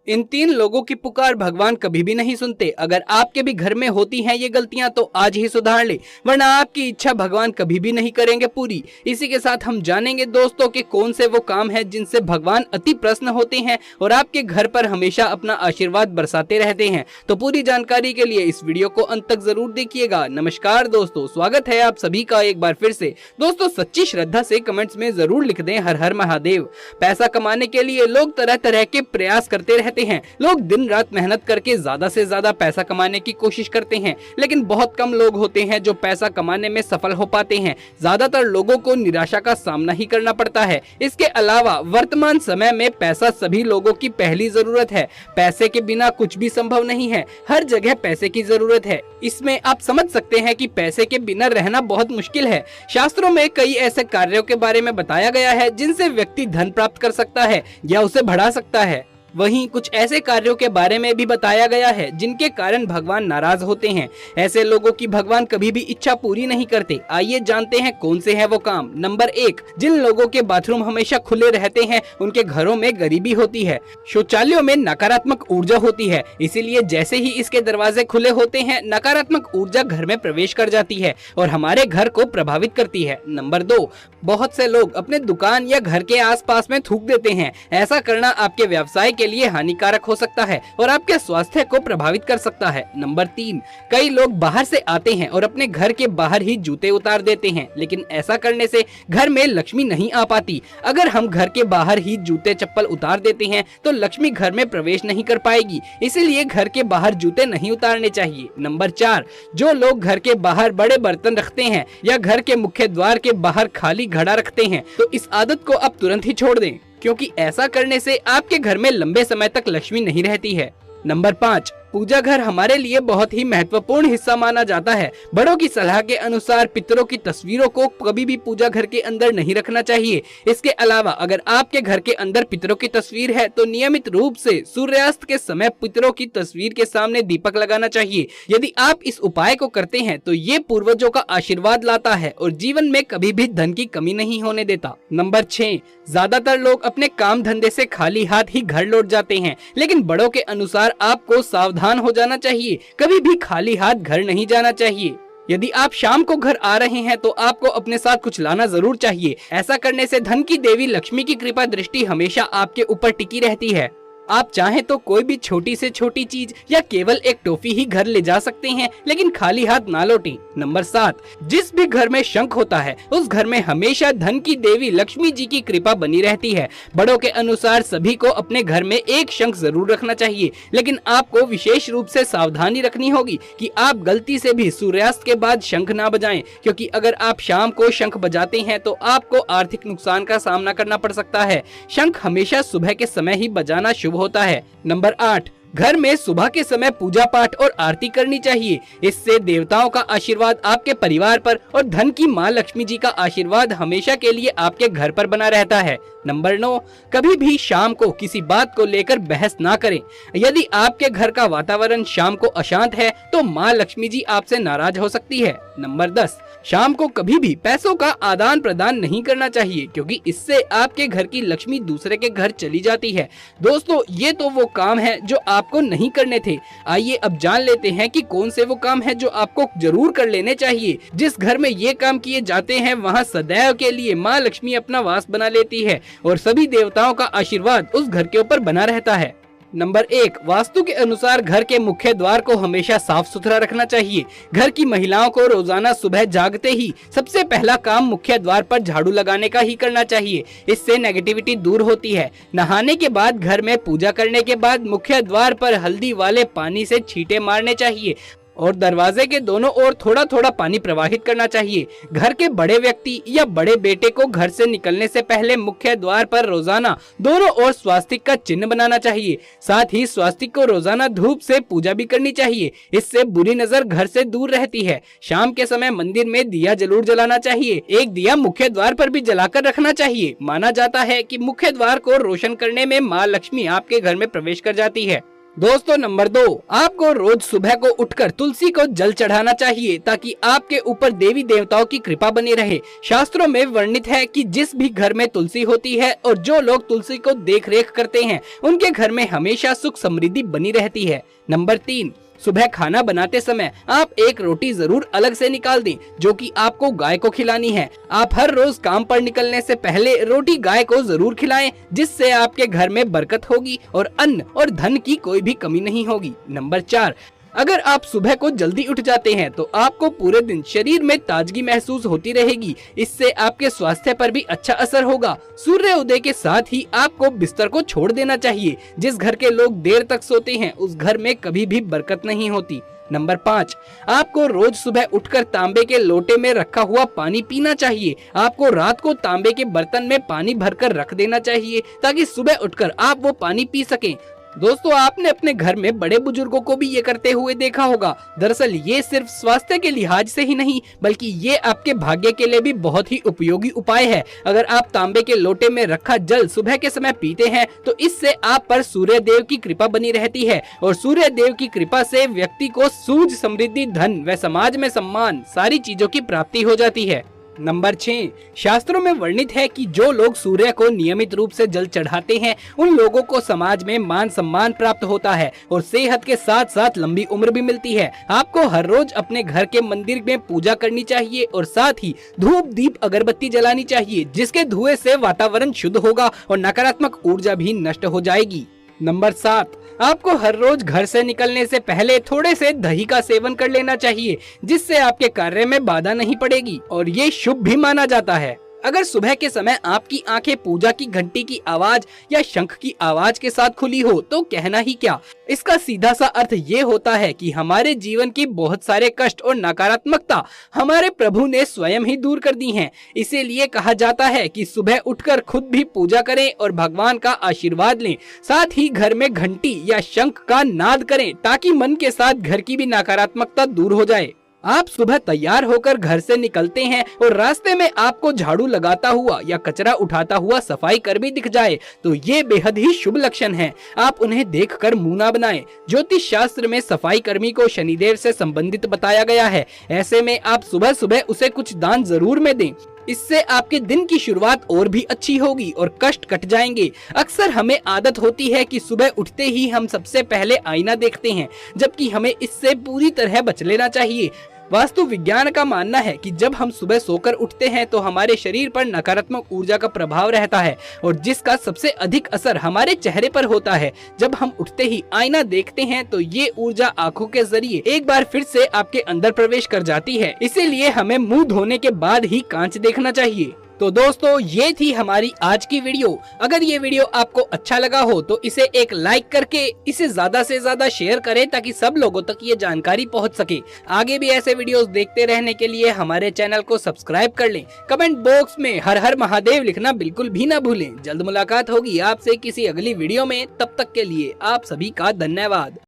इन 3 लोगों की पुकार भगवान कभी भी नहीं सुनते। अगर आपके भी घर में होती हैं ये गलतियां तो आज ही सुधार ले, वरना आपकी इच्छा भगवान कभी भी नहीं करेंगे पूरी। इसी के साथ हम जानेंगे दोस्तों कि कौन से वो काम है जिनसे भगवान अति प्रसन्न होते हैं और आपके घर पर हमेशा अपना आशीर्वाद बरसाते रहते हैं। तो पूरी जानकारी के लिए इस वीडियो को अंत तक जरूर देखिएगा। नमस्कार दोस्तों, स्वागत है आप सभी का एक बार फिर से। दोस्तों सच्ची श्रद्धा से कमेंट्स में जरूर लिख दें हर हर महादेव। पैसा कमाने के लिए लोग तरह तरह के प्रयास करते रहते हैं। लोग दिन रात मेहनत करके ज्यादा से ज्यादा पैसा कमाने की कोशिश करते हैं, लेकिन बहुत कम लोग होते हैं जो पैसा कमाने में सफल हो पाते हैं। ज्यादातर लोगों को निराशा का सामना ही करना पड़ता है। इसके अलावा वर्तमान समय में पैसा सभी लोगों की पहली जरूरत है। पैसे के बिना कुछ भी संभव नहीं है। हर जगह पैसे की जरूरत है। इसमें आप समझ सकते हैं कि पैसे के बिना रहना बहुत मुश्किल है। शास्त्रों में कई ऐसे कार्यों के बारे में बताया गया है जिनसे व्यक्ति धन प्राप्त कर सकता है या उसे बढ़ा सकता है। वहीं कुछ ऐसे कार्यों के बारे में भी बताया गया है जिनके कारण भगवान नाराज होते हैं। ऐसे लोगों की भगवान कभी भी इच्छा पूरी नहीं करते। आइए जानते हैं कौन से है वो काम। नंबर 1, जिन लोगों के बाथरूम हमेशा खुले रहते हैं उनके घरों में गरीबी होती है। शौचालयों में नकारात्मक ऊर्जा होती है, इसीलिए जैसे ही इसके दरवाजे खुले होते हैं नकारात्मक ऊर्जा घर में प्रवेश कर जाती है और हमारे घर को प्रभावित करती है। नंबर 2, बहुत से लोग अपने दुकान या घर के आसपास में थूक देते हैं। ऐसा करना आपके व्यवसाय के लिए हानिकारक हो सकता है और आपके स्वास्थ्य को प्रभावित कर सकता है। नंबर 3, कई लोग बाहर से आते हैं और अपने घर के बाहर ही जूते उतार देते हैं, लेकिन ऐसा करने से घर में लक्ष्मी नहीं आ पाती। अगर हम घर के बाहर ही जूते चप्पल उतार देते हैं तो लक्ष्मी घर में प्रवेश नहीं कर पाएगी, इसीलिए घर के बाहर जूते नहीं उतारने चाहिए। नंबर 4, जो लोग घर के बाहर बड़े बर्तन रखते हैं या घर के मुख्य द्वार के बाहर खाली घड़ा रखते हैं तो इस आदत को आप तुरंत ही छोड़ दें, क्योंकि ऐसा करने से आपके घर में लंबे समय तक लक्ष्मी नहीं रहती है। नंबर 5, पूजा घर हमारे लिए बहुत ही महत्वपूर्ण हिस्सा माना जाता है। बड़ों की सलाह के अनुसार पितरों की तस्वीरों को कभी भी पूजा घर के अंदर नहीं रखना चाहिए। इसके अलावा अगर आपके घर के अंदर पितरों की तस्वीर है तो नियमित रूप से सूर्यास्त के समय पितरों की तस्वीर के सामने दीपक लगाना चाहिए। यदि आप इस उपाय को करते हैं तो ये पूर्वजों का आशीर्वाद लाता है और जीवन में कभी भी धन की कमी नहीं होने देता। नंबर 6, ज्यादातर लोग अपने काम धंधे से खाली हाथ ही घर लौट जाते हैं, लेकिन बड़ों के अनुसार आपको सावधान हो जाना चाहिए। कभी भी खाली हाथ घर नहीं जाना चाहिए। यदि आप शाम को घर आ रहे हैं तो आपको अपने साथ कुछ लाना जरूर चाहिए। ऐसा करने से धन की देवी लक्ष्मी की कृपा दृष्टि हमेशा आपके ऊपर टिकी रहती है। आप चाहें तो कोई भी छोटी से छोटी चीज या केवल एक टॉफी ही घर ले जा सकते हैं, लेकिन खाली हाथ ना लौटें। नंबर 7, जिस भी घर में शंख होता है उस घर में हमेशा धन की देवी लक्ष्मी जी की कृपा बनी रहती है। बड़ों के अनुसार सभी को अपने घर में एक शंख जरूर रखना चाहिए, लेकिन आपको विशेष रूप से सावधानी रखनी होगी कि आप गलती से भी सूर्यास्त के बाद शंख ना बजाएं, क्योंकि अगर आप शाम को शंख बजाते हैं तो आपको आर्थिक नुकसान का सामना करना पड़ सकता है। शंख हमेशा सुबह के समय ही बजाना शुभ होता है। नंबर 8, घर में सुबह के समय पूजा पाठ और आरती करनी चाहिए। इससे देवताओं का आशीर्वाद आपके परिवार पर और धन की माँ लक्ष्मी जी का आशीर्वाद हमेशा के लिए आपके घर पर बना रहता है। नंबर 9, कभी भी शाम को किसी बात को लेकर बहस ना करें। यदि आपके घर का वातावरण शाम को अशांत है तो माँ लक्ष्मी जी आपसे नाराज हो सकती है। नंबर 10, शाम को कभी भी पैसों का आदान प्रदान नहीं करना चाहिए, क्योंकि इससे आपके घर की लक्ष्मी दूसरे के घर चली जाती है। दोस्तों ये तो वो काम है जो आपको नहीं करने थे। आइए अब जान लेते हैं कि कौन से वो काम है जो आपको जरूर कर लेने चाहिए। जिस घर में ये काम किए जाते हैं वहाँ सदैव के लिए माँ लक्ष्मी अपना वास बना लेती है और सभी देवताओं का आशीर्वाद उस घर के ऊपर बना रहता है। नंबर 1, वास्तु के अनुसार घर के मुख्य द्वार को हमेशा साफ सुथरा रखना चाहिए। घर की महिलाओं को रोजाना सुबह जागते ही सबसे पहला काम मुख्य द्वार पर झाड़ू लगाने का ही करना चाहिए। इससे नेगेटिविटी दूर होती है। नहाने के बाद घर में पूजा करने के बाद मुख्य द्वार पर हल्दी वाले पानी से छींटे मारने चाहिए और दरवाजे के दोनों ओर थोड़ा थोड़ा पानी प्रवाहित करना चाहिए। घर के बड़े व्यक्ति या बड़े बेटे को घर से निकलने से पहले मुख्य द्वार पर रोजाना दोनों ओर स्वास्तिक का चिन्ह बनाना चाहिए। साथ ही स्वास्तिक को रोजाना धूप से पूजा भी करनी चाहिए। इससे बुरी नजर घर से दूर रहती है। शाम के समय मंदिर में दिया जरूर जलाना चाहिए। एक दिया मुख्य द्वार पर भी जलाकर रखना चाहिए। माना जाता है कि मुख्य द्वार को रोशन करने में माँ लक्ष्मी आपके घर में प्रवेश कर जाती है। दोस्तों नंबर 2, आपको रोज सुबह को उठकर तुलसी को जल चढ़ाना चाहिए ताकि आपके ऊपर देवी देवताओं की कृपा बनी रहे। शास्त्रों में वर्णित है कि जिस भी घर में तुलसी होती है और जो लोग तुलसी को देख रेख करते हैं उनके घर में हमेशा सुख समृद्धि बनी रहती है। नंबर 3, सुबह खाना बनाते समय आप एक रोटी जरूर अलग से निकाल दें जो कि आपको गाय को खिलानी है। आप हर रोज काम पर निकलने से पहले रोटी गाय को जरूर खिलाएं, जिससे आपके घर में बरकत होगी और अन्न और धन की कोई भी कमी नहीं होगी। नंबर 4, अगर आप सुबह को जल्दी उठ जाते हैं तो आपको पूरे दिन शरीर में ताजगी महसूस होती रहेगी। इससे आपके स्वास्थ्य पर भी अच्छा असर होगा। सूर्य उदय के साथ ही आपको बिस्तर को छोड़ देना चाहिए। जिस घर के लोग देर तक सोते हैं उस घर में कभी भी बरकत नहीं होती। नंबर 5, आपको रोज सुबह उठकर तांबे के लोटे में रखा हुआ पानी पीना चाहिए। आपको रात को तांबे के बर्तन में पानी भरकर रख देना चाहिए ताकि सुबह उठकर आप वो पानी पी सकें। दोस्तों आपने अपने घर में बड़े बुजुर्गों को भी ये करते हुए देखा होगा। दरअसल ये सिर्फ स्वास्थ्य के लिहाज से ही नहीं बल्कि ये आपके भाग्य के लिए भी बहुत ही उपयोगी उपाय है। अगर आप तांबे के लोटे में रखा जल सुबह के समय पीते हैं तो इससे आप पर सूर्य देव की कृपा बनी रहती है और सूर्य देव की कृपा से व्यक्ति को सूझ, समृद्धि, धन व समाज में सम्मान सारी चीजों की प्राप्ति हो जाती है। नंबर 6, शास्त्रों में वर्णित है कि जो लोग सूर्य को नियमित रूप से जल चढ़ाते हैं उन लोगों को समाज में मान सम्मान प्राप्त होता है और सेहत के साथ साथ लंबी उम्र भी मिलती है। आपको हर रोज अपने घर के मंदिर में पूजा करनी चाहिए और साथ ही धूप, दीप, अगरबत्ती जलानी चाहिए, जिसके धुएं से वातावरण शुद्ध होगा और नकारात्मक ऊर्जा भी नष्ट हो जाएगी। नंबर 7, आपको हर रोज घर से निकलने से पहले थोड़े से दही का सेवन कर लेना चाहिए, जिससे आपके कार्य में बाधा नहीं पड़ेगी और ये शुभ भी माना जाता है। अगर सुबह के समय आपकी आंखें पूजा की घंटी की आवाज या शंख की आवाज के साथ खुली हो तो कहना ही क्या। इसका सीधा सा अर्थ ये होता है कि हमारे जीवन की बहुत सारे कष्ट और नकारात्मकता हमारे प्रभु ने स्वयं ही दूर कर दी हैं। इसीलिए कहा जाता है कि सुबह उठकर खुद भी पूजा करें और भगवान का आशीर्वाद लें। साथ ही घर में घंटी या शंख का नाद करें ताकि मन के साथ घर की भी नकारात्मकता दूर हो जाए। आप सुबह तैयार होकर घर से निकलते हैं और रास्ते में आपको झाड़ू लगाता हुआ या कचरा उठाता हुआ सफाई कर भी दिख जाए तो ये बेहद ही शुभ लक्षण है। आप उन्हें देखकर मुंह ना बनाएं। ज्योतिष शास्त्र में सफाई कर्मी को शनिदेव से संबंधित बताया गया है। ऐसे में आप सुबह सुबह उसे कुछ दान जरूर में दें। इससे आपके दिन की शुरुआत और भी अच्छी होगी और कष्ट कट जाएंगे। अक्सर हमें आदत होती है कि सुबह उठते ही हम सबसे पहले आईना देखते हैं, जबकि हमें इससे पूरी तरह बच लेना चाहिए। वास्तु विज्ञान का मानना है कि जब हम सुबह सोकर उठते हैं तो हमारे शरीर पर नकारात्मक ऊर्जा का प्रभाव रहता है और जिसका सबसे अधिक असर हमारे चेहरे पर होता है। जब हम उठते ही आईना देखते हैं तो ये ऊर्जा आंखों के जरिए एक बार फिर से आपके अंदर प्रवेश कर जाती है। इसीलिए हमें मुंह धोने के बाद ही कांच देखना चाहिए। तो दोस्तों ये थी हमारी आज की वीडियो। अगर ये वीडियो आपको अच्छा लगा हो तो इसे एक लाइक करके इसे ज्यादा से ज्यादा शेयर करें ताकि सब लोगों तक ये जानकारी पहुंच सके। आगे भी ऐसे वीडियोस देखते रहने के लिए हमारे चैनल को सब्सक्राइब कर लें। कमेंट बॉक्स में हर हर महादेव लिखना बिल्कुल भी ना भूलें। जल्द मुलाकात होगी आपसे किसी अगली वीडियो में। तब तक के लिए आप सभी का धन्यवाद।